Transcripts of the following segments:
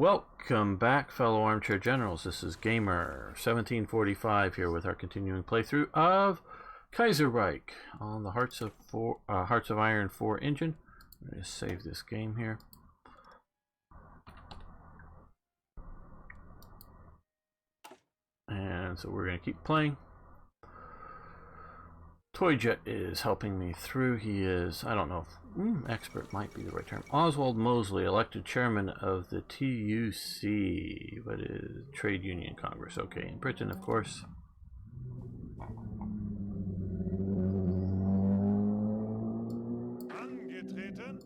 Welcome back, fellow armchair generals. This is Gamer 1745 here with our continuing playthrough of Kaiserreich on the Hearts of Iron 4 engine. I'm going to save this game here. And so we're going to keep playing. Toyjet is helping me through. He is, I don't know if expert might be the right term. Oswald Mosley, elected chairman of the TUC, what is Trade Union Congress. Okay, in Britain, of course. Angetreten.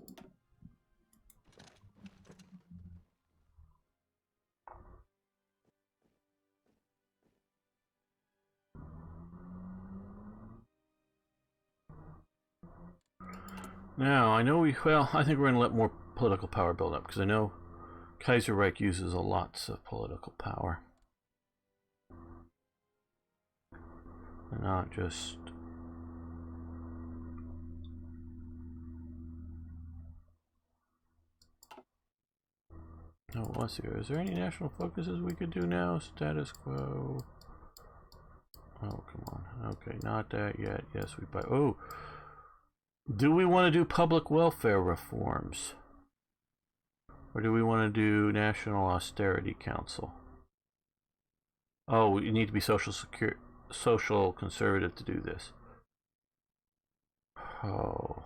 Now, I know I think we're going to let more political power build up, because I know Kaiserreich uses a lots of political power. And not just... Oh, let's see. Is there any national focuses we could do now? Status quo. Oh, come on. Okay, not that yet. Yes, we buy... Oh! Do we want to do public welfare reforms? Or do we want to do National Austerity Council? Oh, you need to be social conservative to do this. Oh.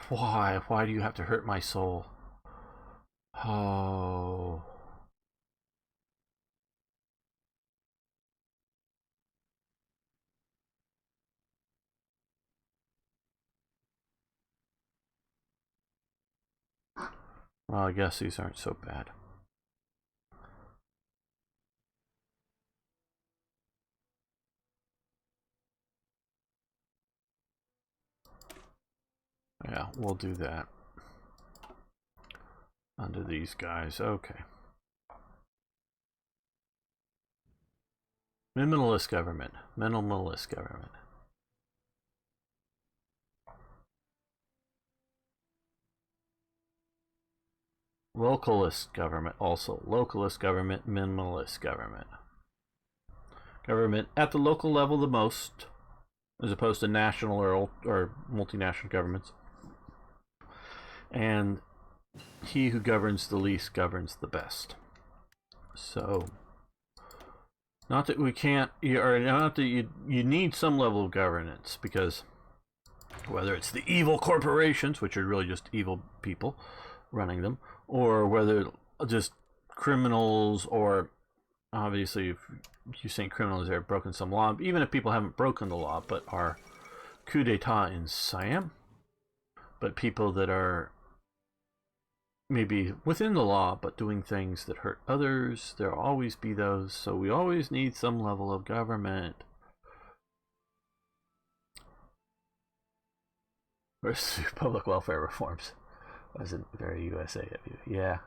Why? Why do you have to hurt my soul? Oh. Well, I guess these aren't so bad. Yeah, we'll do that. Under these guys, okay. Minimalist government. Minimalist government. Localist government, also. Localist government, minimalist government. Government at the local level the most, as opposed to national or multinational governments. And he who governs the least governs the best. So, not that we can't, or not that you need some level of governance, because whether it's the evil corporations, which are really just evil people running them, or whether just criminals, or obviously if you think criminals have broken some law, even if people haven't broken the law but are coup d'etat in Siam, but people that are maybe within the law but doing things that hurt others, there'll always be those. So we always need some level of government. Versus public welfare reforms. Wasn't very USA of you. Yeah.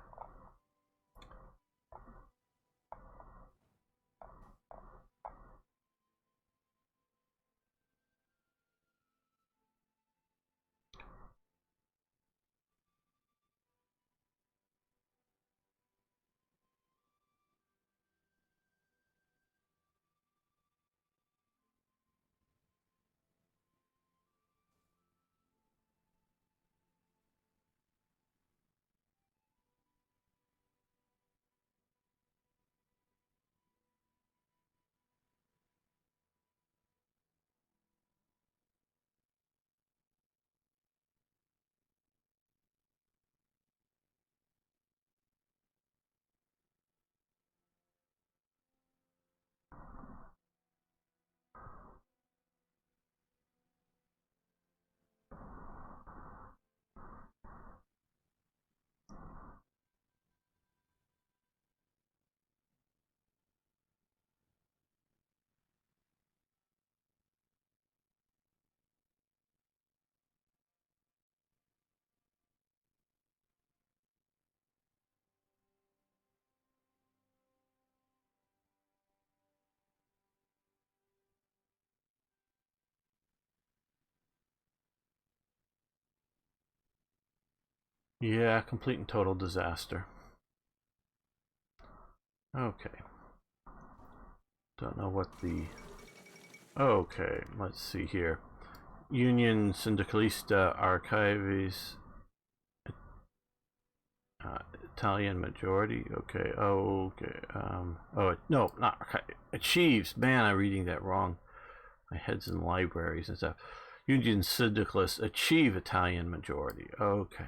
Yeah, complete and total disaster. Okay. Don't know what the... Okay, let's see here. Union Syndicalista Archives. Italian majority. Okay. Oh, okay. Oh, no, not archive. Achieves. Man, I'm reading that wrong. My head's in libraries and stuff. Union Syndicalists achieve Italian majority. Okay.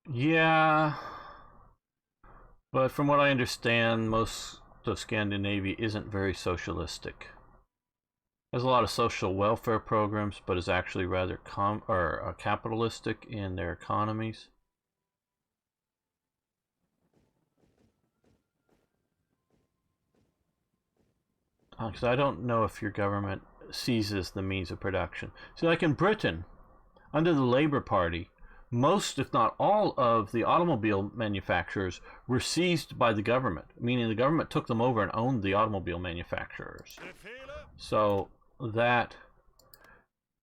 Yeah, but from what I understand, most of Scandinavia isn't very socialistic. Has a lot of social welfare programs, but is actually rather capitalistic in their economies. Because I don't know if your government seizes the means of production. See, like in Britain, under the Labour Party, most, if not all, of the automobile manufacturers were seized by the government, meaning the government took them over and owned the automobile manufacturers. So that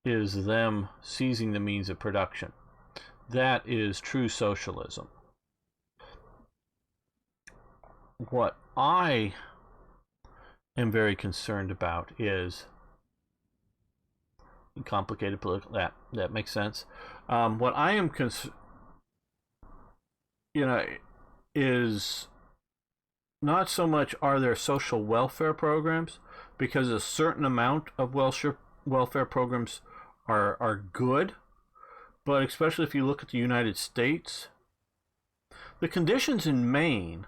is them seizing the means of production. That is true socialism. What I am very concerned about is complicated political. That makes sense. What I am is not so much are there social welfare programs, because a certain amount of welfare programs are good, but especially if you look at the United States, the conditions in Maine,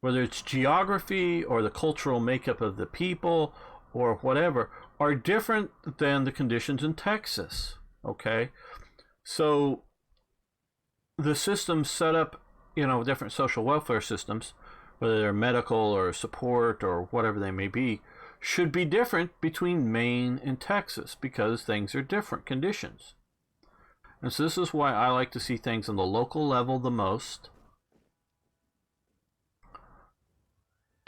whether it's geography or the cultural makeup of the people or whatever, are different than the conditions in Texas. Okay? So the systems set up, different social welfare systems, whether they're medical or support or whatever they may be, should be different between Maine and Texas because things are different conditions. And so this is why I like to see things on the local level the most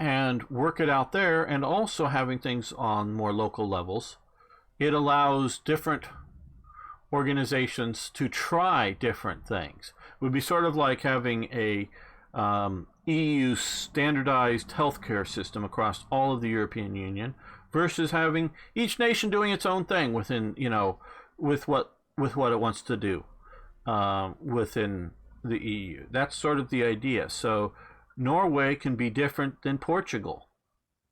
and work it out there, and also having things on more local levels. It allows different organizations to try different things. It would be sort of like having a EU standardized healthcare system across all of the European Union versus having each nation doing its own thing within, with what it wants to do within the EU. That's sort of the idea. So Norway can be different than Portugal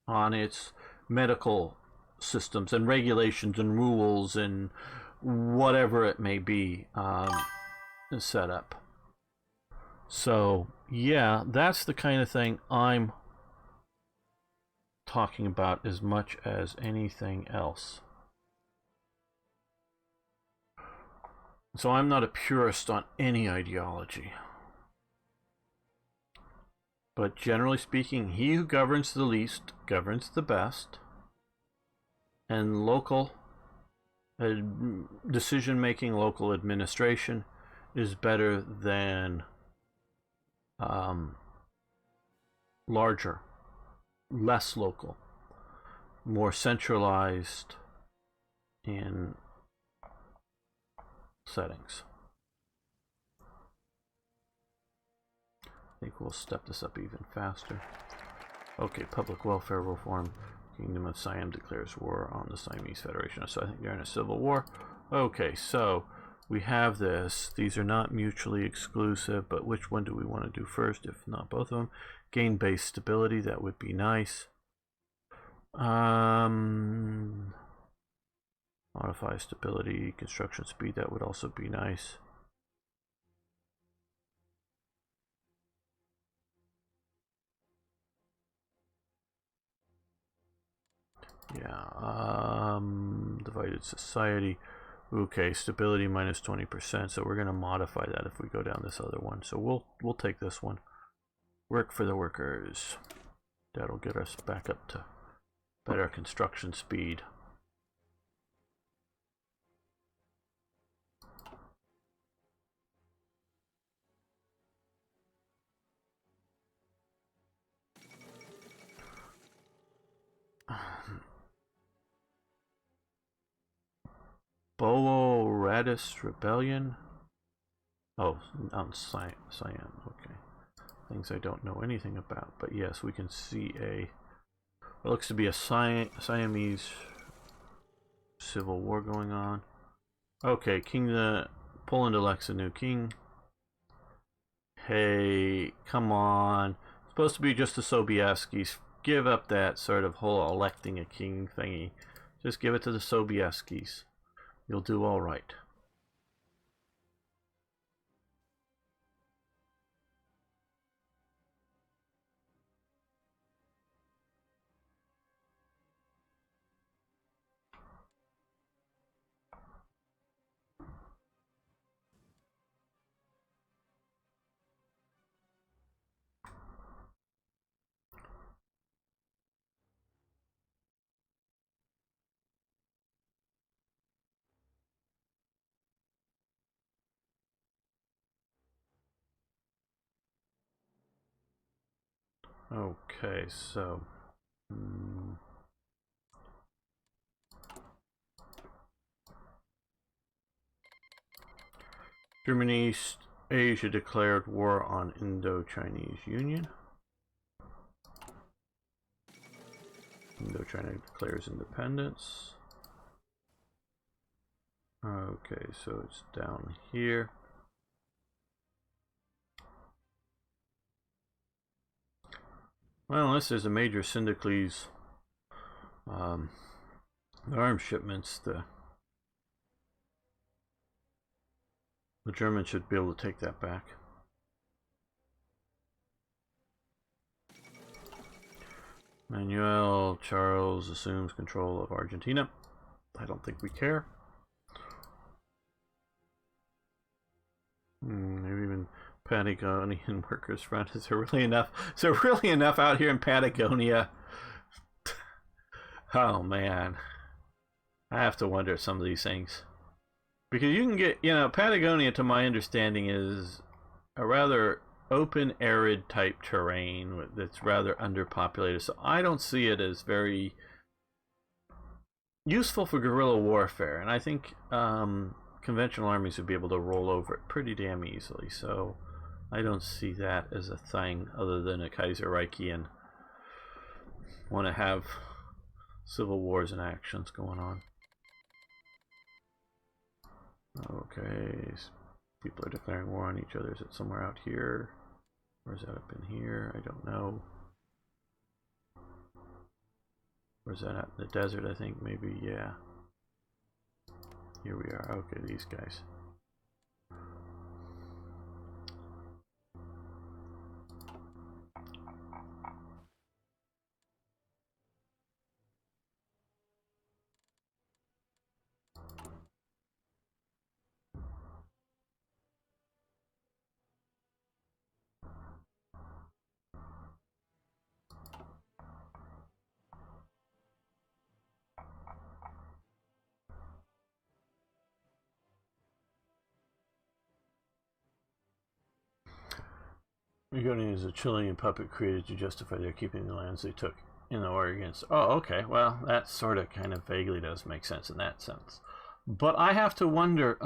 on its medical systems and regulations and rules and whatever it may be set up. So yeah, that's the kind of thing I'm talking about as much as anything else. So I'm not a purist on any ideology. But generally speaking, he who governs the least governs the best. And local decision-making, local administration is better than larger, less local, more centralized in settings. I think we'll step this up even faster. Okay, public welfare reform. Kingdom of Siam declares war on the Siamese Federation. So I think they're in a civil war. Okay, so we have this. These are not mutually exclusive, but which one do we want to do first, if not both of them? Gain base stability, that would be nice. Modify stability, construction speed, that would also be nice. Yeah, divided society. Okay, stability minus 20%. So we're going to modify that if we go down this other one. So we'll take this one. Work for the workers. That'll get us back up to better construction speed. Bowo-Radis Rebellion. Oh, on Siam. Okay. Things I don't know anything about. But yes, we can see what looks to be a Siamese civil war going on. Okay, Poland elects a new king. Hey, come on. It's supposed to be just the Sobieskis. Give up that sort of whole electing a king thingy. Just give it to the Sobieskis. You'll do all right. Okay, so Germany, Asia declared war on Indo-Chinese Union. Indochina declares independence. Okay, so it's down here. Well, unless there's a major Syndicles arms shipments, the Germans should be able to take that back. Manuel Charles assumes control of Argentina. I don't think we care. Maybe even Patagonian Workers Front. Is there really enough? Is there really enough out here in Patagonia? Oh man, I have to wonder some of these things, because you can get, Patagonia, to my understanding, is a rather open, arid type terrain that's rather underpopulated. So I don't see it as very useful for guerrilla warfare, and I think conventional armies would be able to roll over it pretty damn easily. So I don't see that as a thing other than a Kaiserreichian want to have civil wars and actions going on. Okay, people are declaring war on each other. Is it somewhere out here? Or is that up in here? I don't know. Or is that out in the desert, I think? Maybe, yeah. Here we are. Okay, these guys. Regarding as a Chilean puppet created to justify their keeping the lands they took in the war against. Oh, okay. Well, that sort of kind of vaguely does make sense in that sense. But I have to wonder,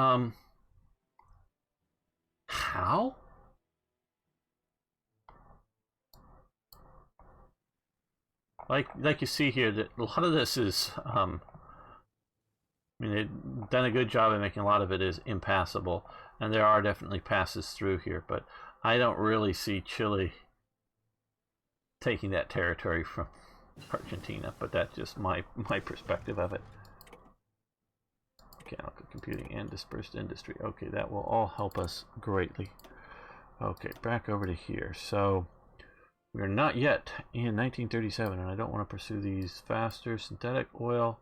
how? Like you see here, that a lot of this is, I mean, they've done a good job of making a lot of it is impassable, and there are definitely passes through here, but I don't really see Chile taking that territory from Argentina, but that's just my perspective of it. Mechanical computing and dispersed industry. Okay, that will all help us greatly. Okay, back over to here. So we're not yet in 1937, and I don't want to pursue these faster. Synthetic oil,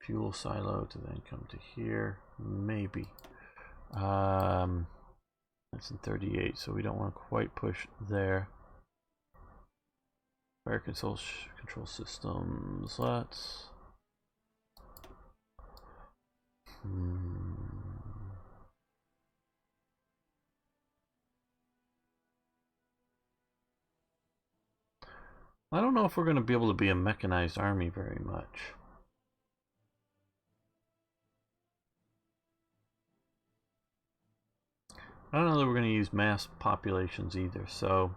fuel silo to then come to here. Maybe. That's in 38, so we don't want to quite push there. Fire control systems. Let's. I don't know if we're going to be able to be a mechanized army very much. I don't know that we're going to use mass populations either, so...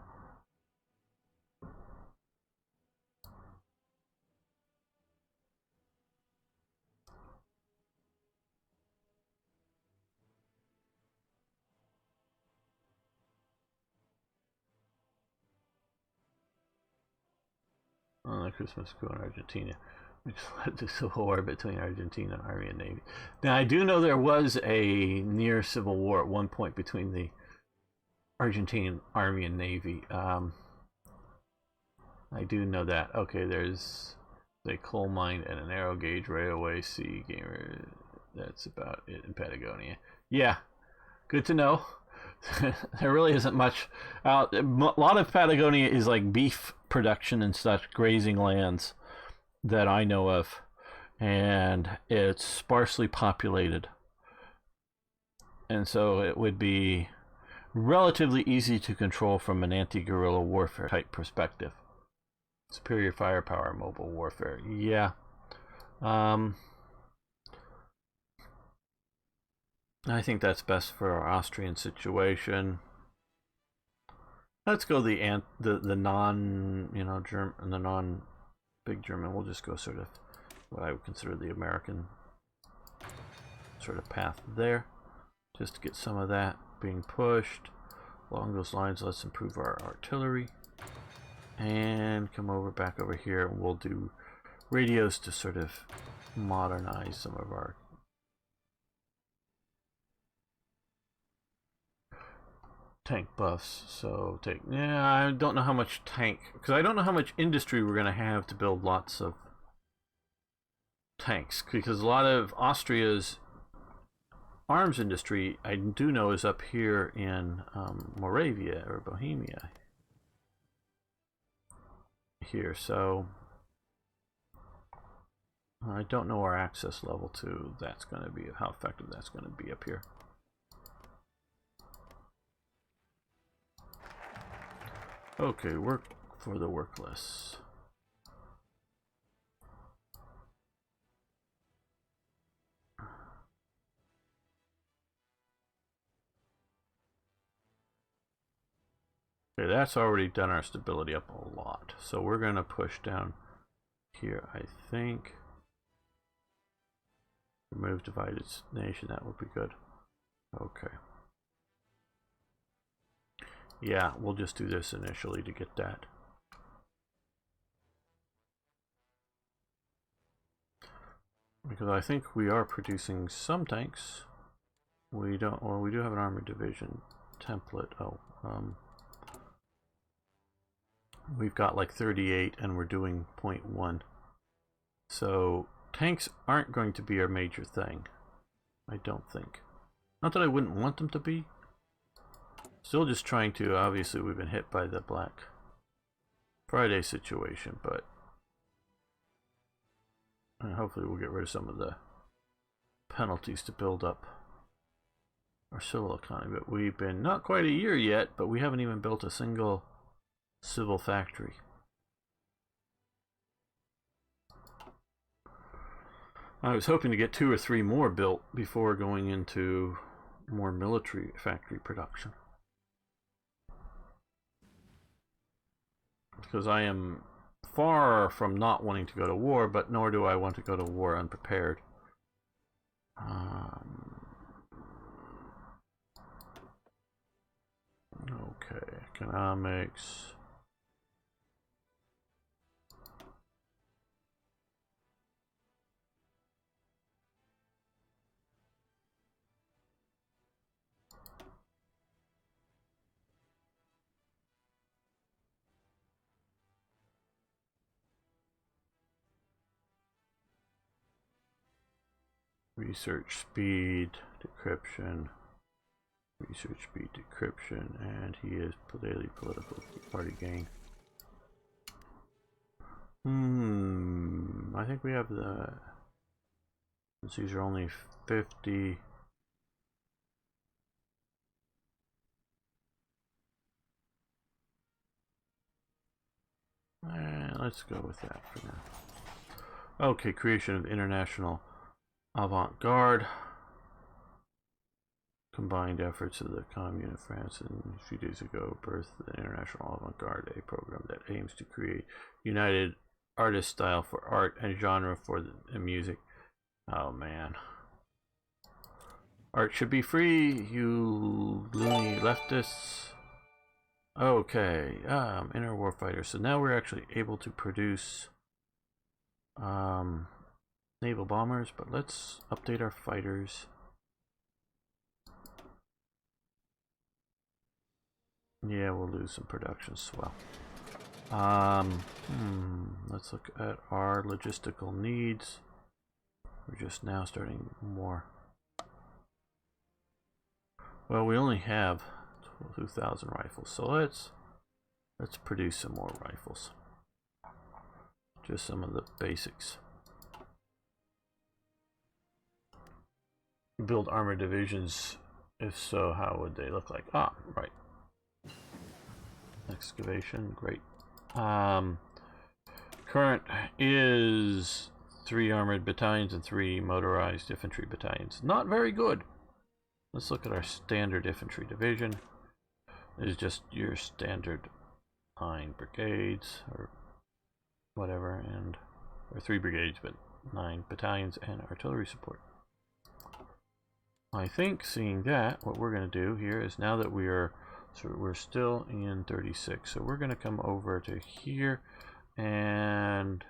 On the Christmas coup in Argentina, which led to civil war between Argentina Army and Navy. Now, I do know there was a near civil war at one point between the Argentine Army and Navy. I do know that. Okay, there's a coal mine and a narrow gauge railway. Sea gamer. That's about it in Patagonia. Yeah, good to know. There really isn't much out. A lot of Patagonia is like beef production and such, grazing lands that I know of, and it's sparsely populated, and so it would be relatively easy to control from an anti-guerrilla warfare type perspective. Superior firepower, mobile warfare. Yeah. I think that's best for our Austrian situation. Let's go the non, German, the non big German. We'll just go sort of what I would consider the American sort of path there, just to get some of that being pushed along those lines. Let's improve our artillery and come back over here, and we'll do radios to sort of modernize some of our tank buffs. So I don't know how much tank, because I don't know how much industry we're going to have to build lots of tanks, because a lot of Austria's arms industry, I do know, is up here in Moravia or Bohemia here. So I don't know our access level to that's going to be, how effective that's going to be up here. Okay, work for the workless. Okay, that's already done our stability up a lot. So we're going to push down here, I think. Remove divided nation, that would be good. Okay. Yeah, we'll just do this initially to get that. Because I think we are producing some tanks. We don't, well, we do have an armored division template. We've got like 38 and we're doing 0.1. So tanks aren't going to be our major thing, I don't think. Not that I wouldn't want them to be. Still just trying to, obviously we've been hit by the Black Friday situation, but hopefully we'll get rid of some of the penalties to build up our civil economy. But we've been not quite a year yet, but we haven't even built a single civil factory. I was hoping to get 2 or 3 more built before going into more military factory production, because I am far from not wanting to go to war, but nor do I want to go to war unprepared. Okay, economics. Research speed, decryption, research speed, decryption, and he is daily political party gain. I think we have the... Since these are only 50... let's go with that for now. Okay, creation of international avant-garde. Combined efforts of the Commune of France and a few days ago birthed the International Avant-Garde, a program that aims to create united artist style for art and genre for the music. Oh man. Art should be free, you loony leftists. Okay, inner warfighter. So now we're actually able to produce naval bombers, but let's update our fighters. Yeah, we'll lose some production swell. Let's look at our logistical needs. We're just now starting more. Well, we only have 2,000 rifles, so let's produce some more rifles. Just some of the basics. Build armored divisions. If so, how would they look like? Ah, right. Excavation, great. Current is 3 armored battalions and 3 motorized infantry battalions. Not very good. Let's look at our standard infantry division. It is just your standard 9 brigades or whatever, or 3 brigades, but 9 battalions and artillery support. I think, seeing that, what we're going to do here is, now that we're still in 36, so we're going to come over to here and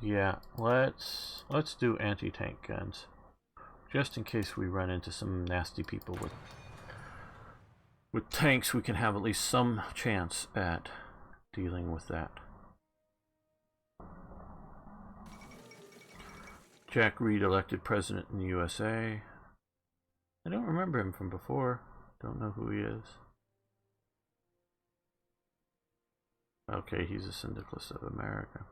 yeah, let's do anti-tank guns, just in case we run into some nasty people with tanks. We can have at least some chance at dealing with that. Jack Reed elected president in the USA. I don't remember him from before. Don't know who he is. Okay, he's a syndicalist of America.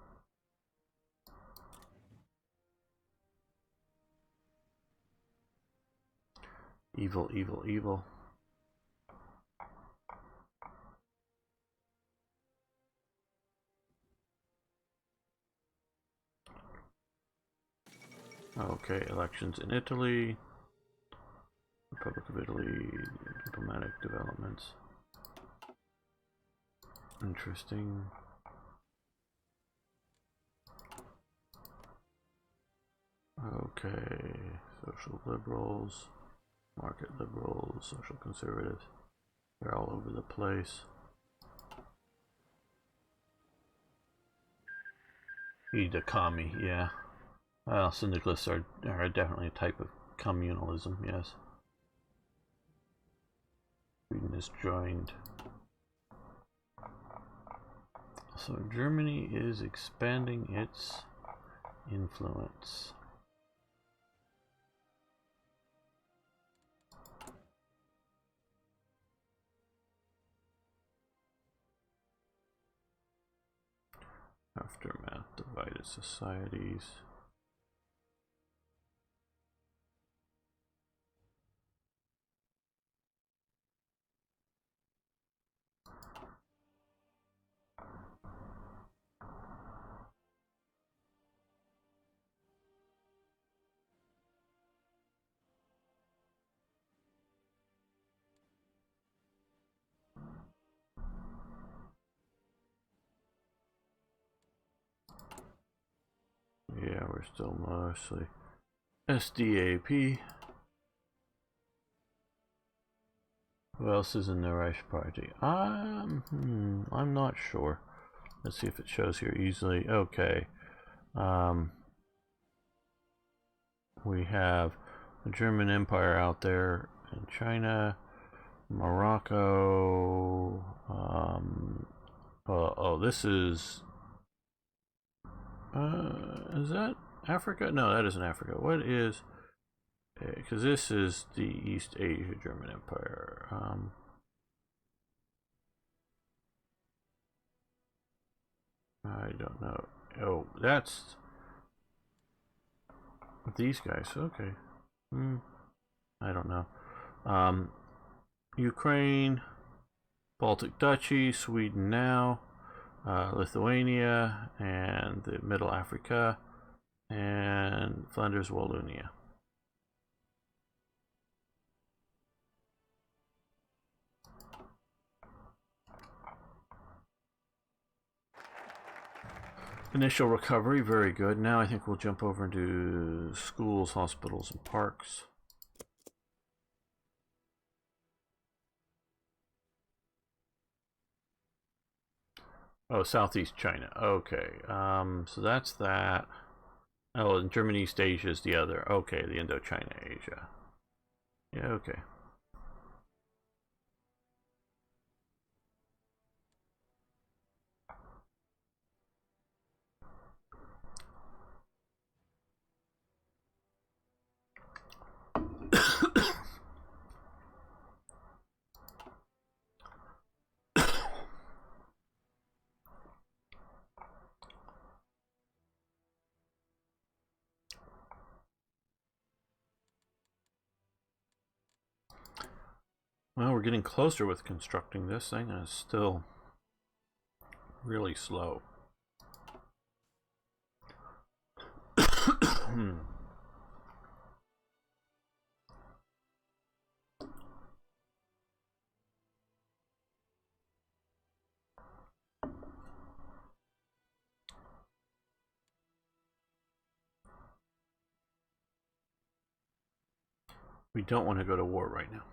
Evil, evil, evil. Okay, elections in Italy. Republic of Italy, diplomatic developments. Interesting. Okay, social liberals, market liberals, social conservatives. They're all over the place. The commie, yeah. Well, syndicalists are definitely a type of communalism, yes. Sweden is joined. So Germany is expanding its influence. Aftermath, divided societies. Yeah, we're still mostly SDAP. Who else is in the Reich Party? I'm not sure. Let's see if it shows here easily. Okay. We have the German Empire out there in China, Morocco. Oh, this is that Africa? No, that isn't Africa. What is? Because this is the East Asia German Empire. I don't know. Oh, that's these guys. Okay. I don't know. Ukraine, Baltic Duchy, Sweden now, Lithuania, and the Middle Africa, and Flanders Wallonia. Initial recovery, very good. Now I think we'll jump over into schools, hospitals, and parks. Oh, Southeast China. Okay. So that's that. Oh, and Germany East Asia is the other. Okay, the Indochina Asia. Yeah, okay. Well, we're getting closer with constructing this thing, and it's still really slow. We don't want to go to war right now.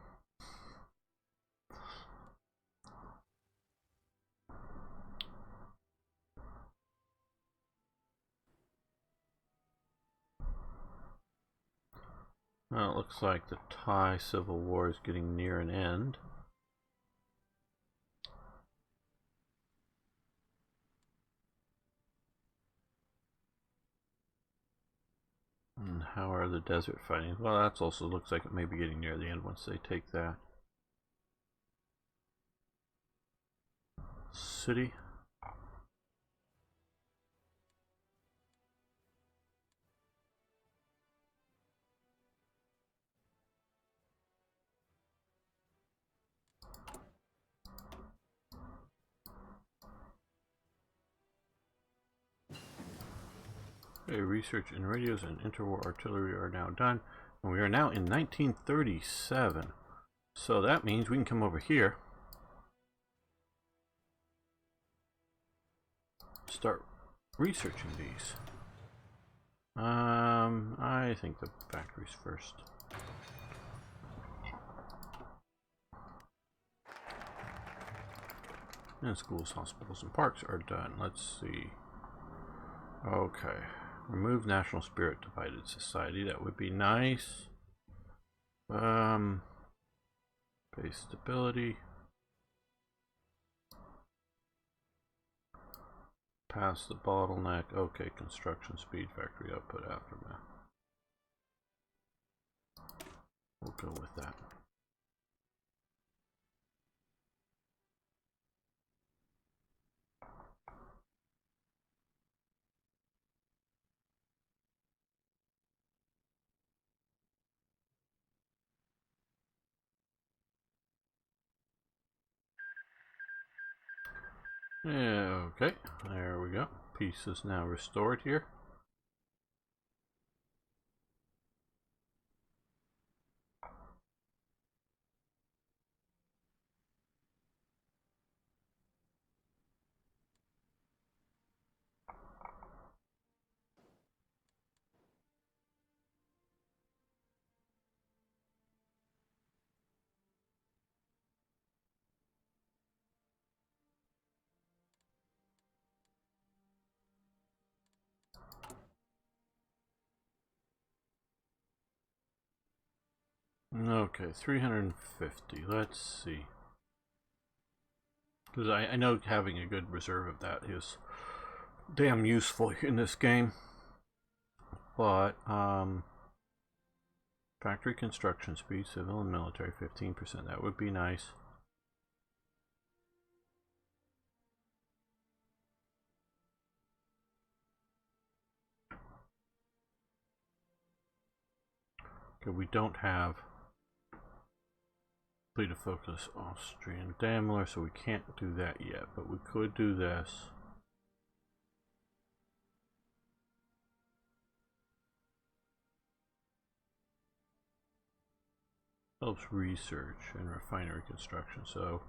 Well, it looks like the Thai Civil War is getting near an end. And how are the desert fighting? Well, that also looks like it may be getting near the end once they take that city. Okay, research in radios and interwar artillery are now done. And we are now in 1937. So that means we can come over here. Start researching these. I think the factories first. And schools, hospitals, and parks are done. Let's see. Okay. Remove national spirit, divided society. That would be nice. Base stability. Pass the bottleneck. Okay, construction speed, factory output, aftermath. We'll go with that. Yeah, okay, there we go. Peace is now restored here. Okay, 350. Let's see. Because I know having a good reserve of that is damn useful in this game. But, factory construction speed, civil and military, 15%. That would be nice. Okay, we don't have complete focus Austrian Daimler, so we can't do that yet, but we could do this. Helps research and refinery construction, so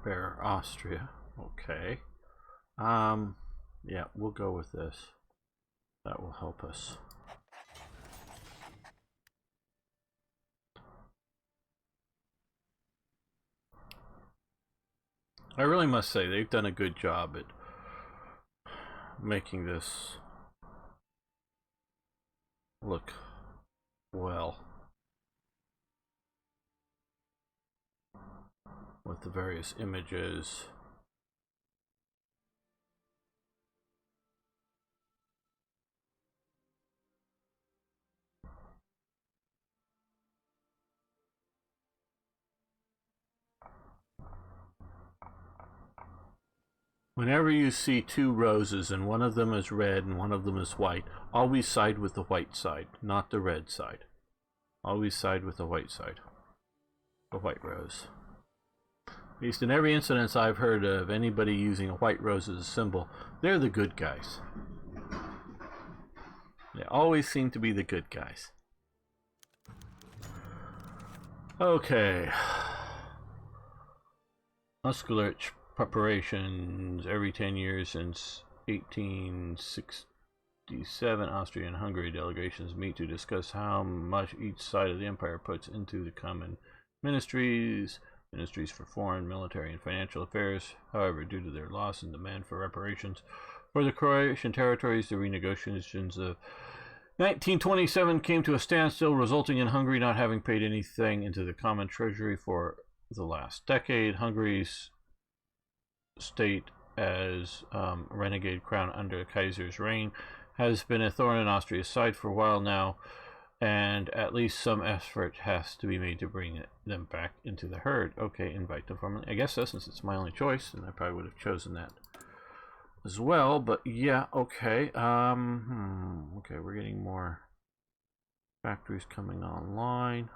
Bear Austria. Okay. Yeah, we'll go with this. That will help us. I really must say they've done a good job at making this look well with the various images. Whenever you see two roses and one of them is red and one of them is white, always side with the white side, not the red side. Always side with the white side. The white rose. At least in every incident I've heard of anybody using a white rose as a symbol, they're the good guys. They always seem to be the good guys. Okay. Muscularch preparations every 10 years since 1867. Austria and Hungary delegations meet to discuss how much each side of the empire puts into the common ministries for foreign, military, and financial affairs. However, due to their loss and demand for reparations for the Croatian territories, the renegotiations of 1927 came to a standstill, resulting in Hungary not having paid anything into the common treasury for the last decade. Hungary's state as renegade crown under Kaiser's reign has been a thorn in Austria's side for a while now, and at least some effort has to be made to bring them back into the herd. Okay, invite them formally. I guess so, since it's my only choice, and I probably would have chosen that as well, but yeah, okay. Okay, we're getting more factories coming online.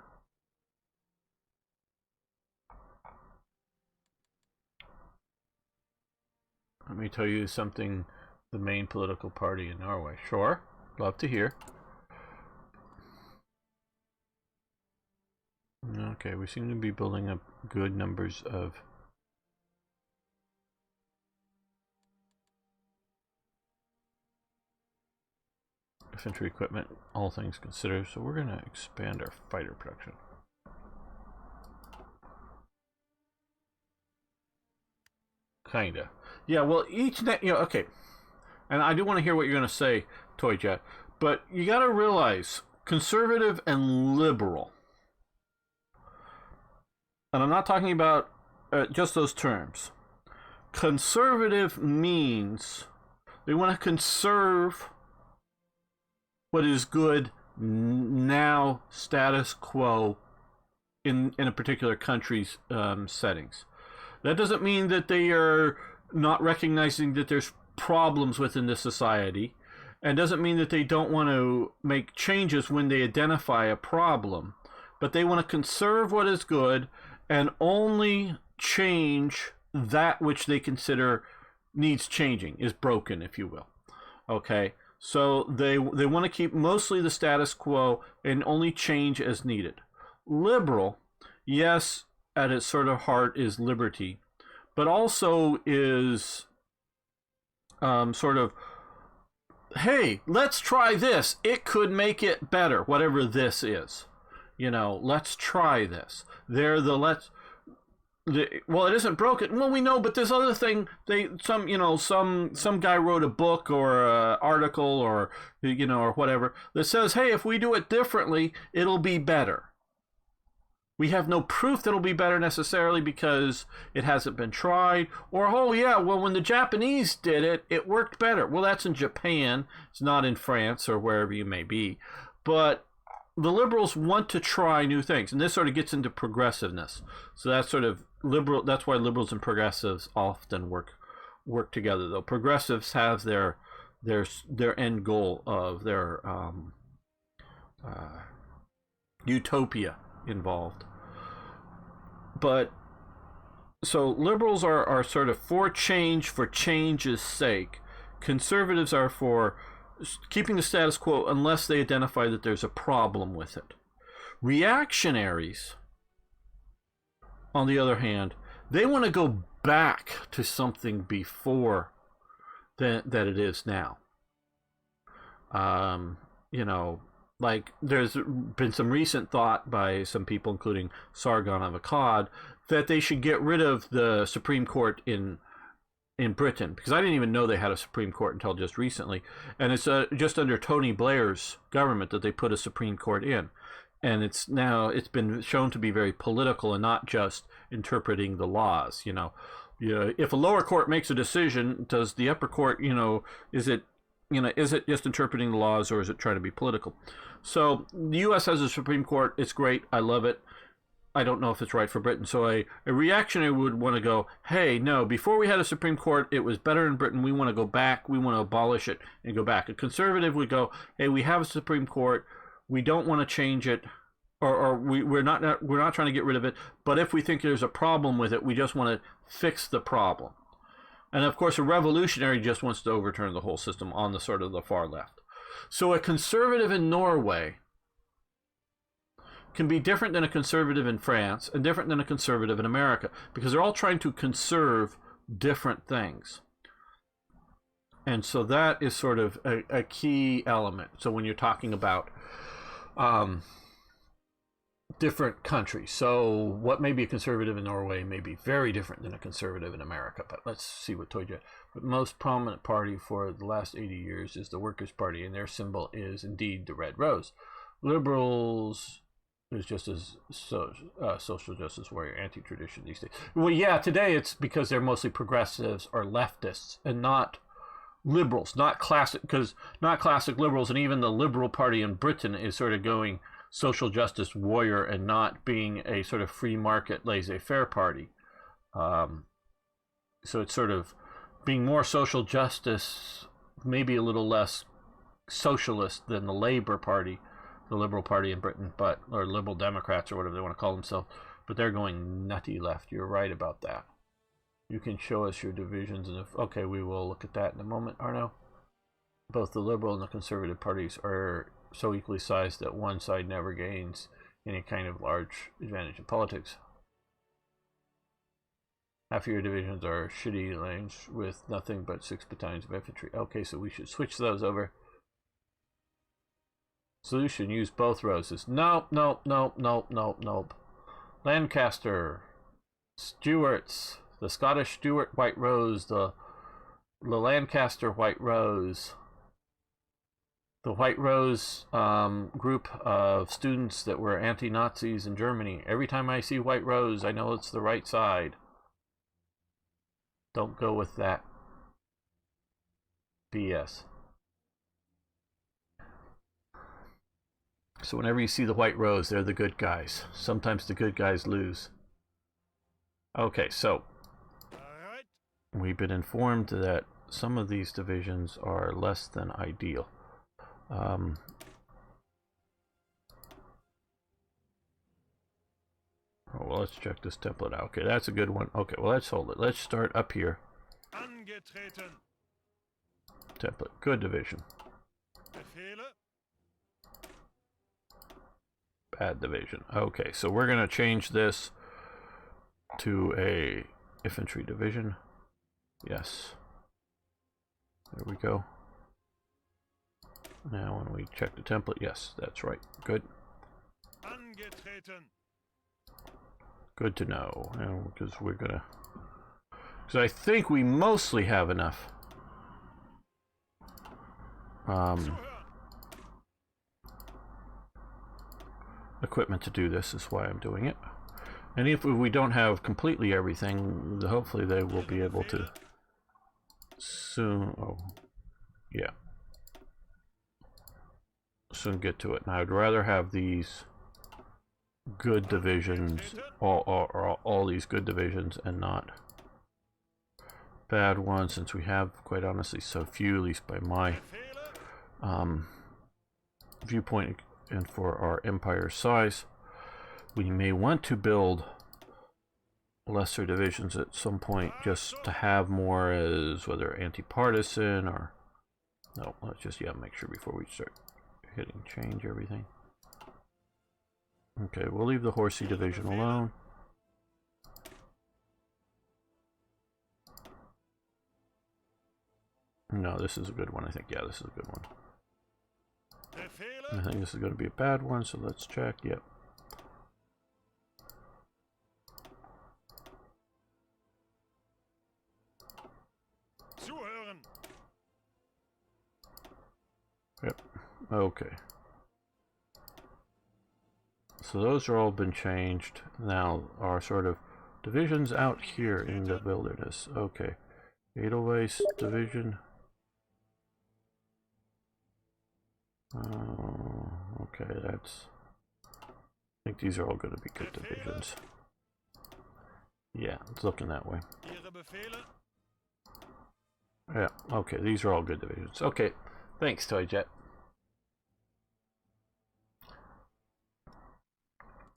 Let me tell you something, the main political party in Norway. Sure, love to hear. Okay, we seem to be building up good numbers of infantry equipment, all things considered, so we're going to expand our fighter production. Kinda. Yeah, well, okay. And I do want to hear what you're going to say, Toy Jet, but you got to realize conservative and liberal. And I'm not talking about just those terms. Conservative means they want to conserve what is good now, status quo in a particular country's settings. That doesn't mean that they are not recognizing that there's problems within the society, and doesn't mean that they don't want to make changes when they identify a problem, but they want to conserve what is good and only change that which they consider needs changing, is broken, if you will. Okay, so they want to keep mostly the status quo and only change as needed. Liberal, yes, at its sort of heart is liberty, but also is sort of, hey, let's try this. It could make it better, whatever this is. You know, let's try this. Well, it isn't broken. Well, we know, but this other thing, some guy wrote a book or an article or or whatever that says, hey, if we do it differently, it'll be better. We have no proof that it'll be better necessarily because it hasn't been tried. Or, oh yeah, well, when the Japanese did it, it worked better. Well, that's in Japan. It's not in France or wherever you may be. But the liberals want to try new things, and this sort of gets into progressiveness. So that's sort of liberal. That's why liberals and progressives often work together. Though progressives have their end goal of their utopia involved. But so liberals are sort of for change's sake. Conservatives are for keeping the status quo unless they identify that there's a problem with it. Reactionaries, on the other hand, they want to go back to something before that it is now. You know, like there's been some recent thought by some people, including Sargon of Akkad, that they should get rid of the Supreme Court in Britain, because I didn't even know they had a Supreme Court until just recently, and it's just under Tony Blair's government that they put a Supreme Court in, and it's been shown to be very political and not just interpreting the laws. You know, if a lower court makes a decision, does the upper court, is it just interpreting the laws, or is it trying to be political? So the U.S. has a Supreme Court. It's great. I love it. I don't know if it's right for Britain. So a reactionary would want to go, hey, no, before we had a Supreme Court, it was better in Britain. We want to go back. We want to abolish it and go back. A conservative would go, hey, we have a Supreme Court. We don't want to change it, or we're not trying to get rid of it. But if we think there's a problem with it, we just want to fix the problem. And of course, a revolutionary just wants to overturn the whole system on the sort of the far left. So a conservative in Norway can be different than a conservative in France and different than a conservative in America, because they're all trying to conserve different things. And so that is sort of a key element. So when you're talking about different countries, so what may be a conservative in Norway may be very different than a conservative in America. But let's see what told you. The most prominent party for the last 80 years is the Workers' Party, and their symbol is indeed the red rose. Liberals is just as social justice warrior, anti-tradition these days. Well, yeah, today it's because they're mostly progressives or leftists and not liberals, not classic liberals, and even the Liberal Party in Britain is sort of going social justice warrior and not being a sort of free market laissez-faire party. So it's sort of being more social justice, maybe a little less socialist than the Labour Party, the Liberal Party in Britain, or Liberal Democrats or whatever they want to call themselves, but they're going nutty left. You're right about that. You can show us your divisions, and okay, we will look at that in a moment, Arno. Both the Liberal and the Conservative parties are so equally sized that one side never gains any kind of large advantage in politics. Half of your divisions are shitty lanes with nothing but 6 battalions of infantry. Okay, so we should switch those over. Solution, use both roses. Nope. Lancaster, Stuarts, the Scottish Stuart White Rose, the Lancaster White Rose, the White Rose group of students that were anti-Nazis in Germany. Every time I see White Rose, I know it's the right side. Don't go with that BS. So whenever you see the White Rose, they're the good guys. Sometimes the good guys lose. Okay, so we've been informed that some of these divisions are less than ideal. Oh, well, let's check this template out. Okay, that's a good one. Okay, well, let's hold it. Let's start up here. Template. Good division. Bad division. Okay, so we're going to change this to a infantry division. Yes. There we go. Now when we check the template, yes, that's right. Good. Good to know. Because we're going to... Because I think we mostly have enough equipment to do this. Is why I'm doing it. And if we don't have completely everything, hopefully they will be able to soon. Oh, yeah. Soon get to it. And I'd rather have these good divisions, all these good divisions, and not bad ones, since we have, quite honestly, so few, at least by my viewpoint. and for our empire size, we may want to build lesser divisions at some point just to have more as whether anti-partisan or no, let's just make sure before we start hitting change everything. Okay, we'll leave the horsey division alone. No, this is a good one, I think. Yeah, this is a good one. I think this is going to be a bad one, so let's check. Yep. Yep. Okay. So those are all been changed. Now our sort of divisions out here in the wilderness. Okay. Edelweiss division. Okay, that's... I think these are all going to be good divisions. Yeah, it's looking that way. Yeah, okay, these are all good divisions. Okay, thanks, Toyjet.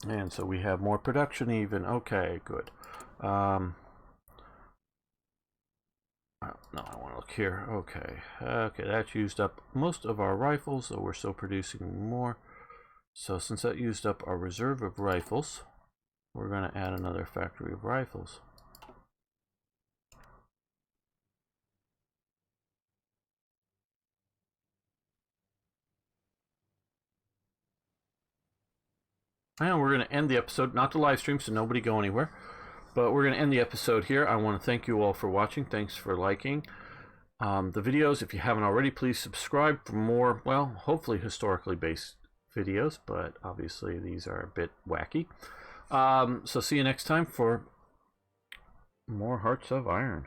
And so we have more production even. Okay, good. No, I want to look here. Okay. Okay, that's used up most of our rifles, so we're still producing more. So since that used up our reserve of rifles, we're going to add another factory of rifles. And we're going to end the episode, not the live stream, so nobody go anywhere. But we're going to end the episode here. I want to thank you all for watching. Thanks for liking the videos. If you haven't already, please subscribe for more, well, hopefully historically based videos, but obviously these are a bit wacky. So see you next time for more Hearts of Iron.